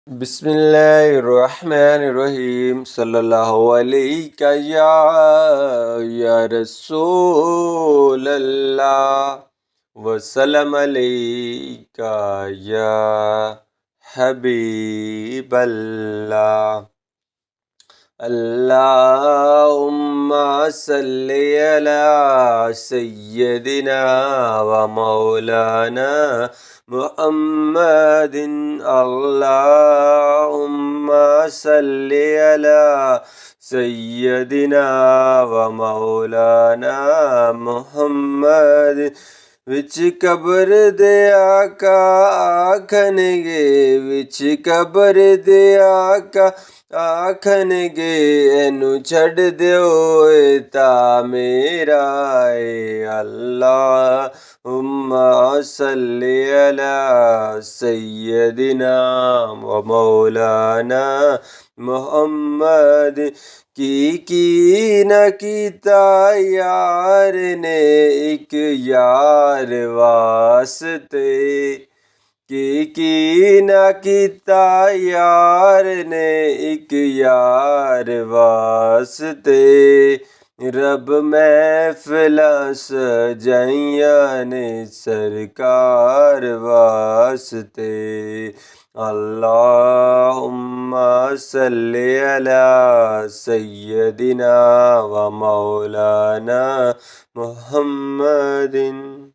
बिस्मिल्लाहिर्रहमानिर्रहीम सल्लल्लाहु अलैका या रसूल अल्लाह वसल्लम अलैका या हबीब अल्लाह। अल्लाहुम्मा सल्ली अला सय्यदिना व मौलाना मुहम्मदिन। अल्लाहुम्मा सल्ली अला सय्यदिना व मौलाना मुहम्मद। विच कब्र दे आका आखनगे, विच कब्र दे आका आखनगे, एनू छड़ दियो ता मेरा ए अल्लाहुम्मा सल्ली अला सय्यदिना व मौलाना मुहम्मद। की न कीता यार ने एक यार वास्ते, की न कीता यार ने एक यार वास्ते। रब महफिलां सजाइयां ने सरकार वास्ते। अल्लाहुम्मा सल्ली अला सय्यदिना व मौलाना मुहम्मदिन।